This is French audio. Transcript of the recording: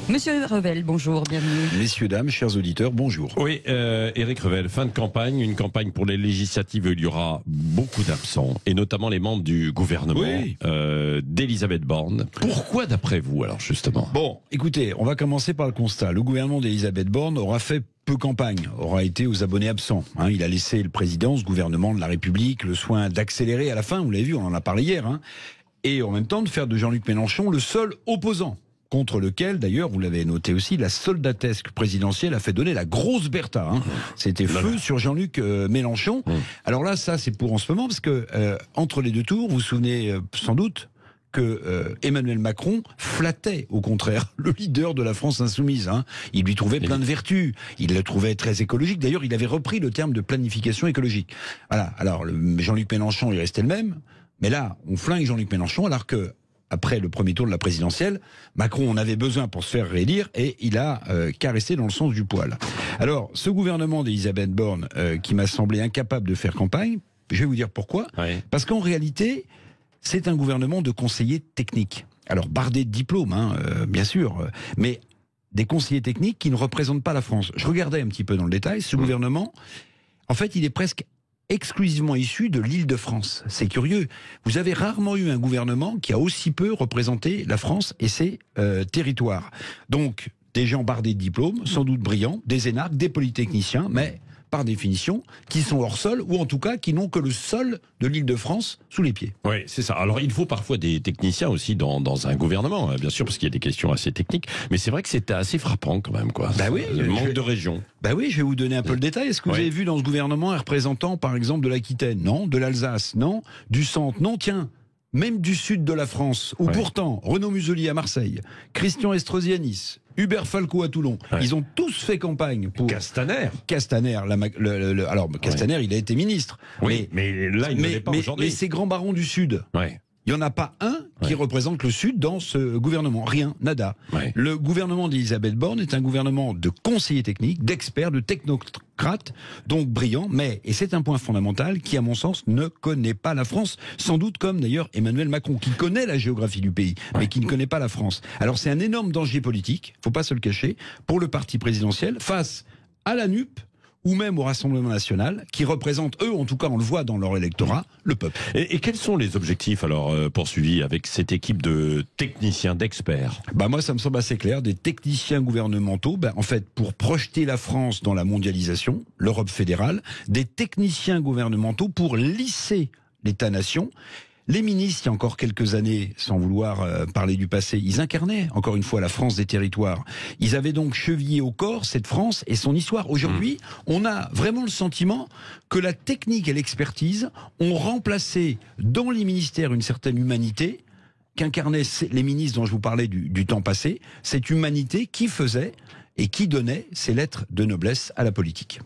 Monsieur Revel, bonjour, bienvenue. Messieurs, dames, chers auditeurs, bonjour. Oui, Éric Revel, fin de campagne, une campagne pour les législatives où il y aura beaucoup d'absents, et notamment les membres du gouvernement d'Elisabeth Borne. Pourquoi d'après vous, alors, justement? Bon, écoutez, on va commencer par le constat. Le gouvernement d'Elisabeth Borne aura fait peu campagne, aura été aux abonnés absents. Il a laissé le président, ce gouvernement de la République, le soin d'accélérer à la fin, vous l'avez vu, on en a parlé hier, et en même temps de faire de Jean-Luc Mélenchon le seul opposant, contre lequel, d'ailleurs, vous l'avez noté aussi, la soldatesque présidentielle a fait donner la grosse Bertha. C'était feu sur Jean-Luc Mélenchon. Alors là, ça, c'est pour en ce moment, parce que entre les deux tours, vous vous souvenez sans doute que Emmanuel Macron flattait, au contraire, le leader de la France insoumise. Il lui trouvait plein de vertus. Il le trouvait très écologique. D'ailleurs, il avait repris le terme de planification écologique. Voilà. Alors, Jean-Luc Mélenchon, il restait le même. Mais là, on flingue Jean-Luc Mélenchon, alors que après le premier tour de la présidentielle, Macron en avait besoin pour se faire réélire et il a caressé dans le sens du poil. Alors, ce gouvernement d'Elisabeth Borne, qui m'a semblé incapable de faire campagne, je vais vous dire pourquoi. Parce qu'en réalité, c'est un gouvernement de conseillers techniques. Alors, bardé de diplômes, bien sûr, mais des conseillers techniques qui ne représentent pas la France. Je regardais un petit peu dans le détail, ce gouvernement, en fait, il est presque exclusivement issu de l'Île-de-France. C'est curieux. Vous avez rarement eu un gouvernement qui a aussi peu représenté la France et ses territoires. Donc, des gens bardés de diplômes, sans doute brillants, des énarques, des polytechniciens, mais par définition, qui sont hors sol, ou en tout cas qui n'ont que le sol de l'Île-de-France sous les pieds. Oui, c'est ça. Alors, il faut parfois des techniciens aussi dans un gouvernement, bien sûr, parce qu'il y a des questions assez techniques, mais c'est vrai que c'était assez frappant quand même, quoi. Bah oui, le manque de région. Bah oui, je vais vous donner un peu le détail. Est-ce que vous avez vu dans ce gouvernement un représentant, par exemple, de l'Aquitaine? Non. De l'Alsace? Non. Du centre? Non. Tiens, même du sud de la France, où pourtant, Renaud Muselier à Marseille, Christian Estrosi, Hubert Falco à Toulon, ils ont tous fait campagne pour... Castaner, alors Castaner, il a été ministre. Oui, mais là, il ne l'est pas aujourd'hui. Mais ces grands barons du Sud... Il n'y en a pas un qui représente le Sud dans ce gouvernement. Rien, nada. Le gouvernement d'Elisabeth Borne est un gouvernement de conseillers techniques, d'experts, de technocrates, donc brillants, mais, et c'est un point fondamental, qui à mon sens ne connaît pas la France, sans doute comme d'ailleurs Emmanuel Macron, qui connaît la géographie du pays, mais qui ne connaît pas la France. Alors c'est un énorme danger politique, faut pas se le cacher, pour le parti présidentiel, face à la NUP, ou même au Rassemblement National, qui représentent, eux, en tout cas, on le voit dans leur électorat, le peuple. Et quels sont les objectifs, alors, poursuivis avec cette équipe de techniciens, d'experts? Moi, ça me semble assez clair. Des techniciens gouvernementaux, en fait, pour projeter la France dans la mondialisation, l'Europe fédérale, des techniciens gouvernementaux pour lisser l'État-nation. Les ministres, il y a encore quelques années, sans vouloir parler du passé, ils incarnaient, encore une fois, la France des territoires. Ils avaient donc chevillé au corps cette France et son histoire. Aujourd'hui, on a vraiment le sentiment que la technique et l'expertise ont remplacé dans les ministères une certaine humanité qu'incarnaient les ministres dont je vous parlais du temps passé, cette humanité qui faisait et qui donnait ses lettres de noblesse à la politique.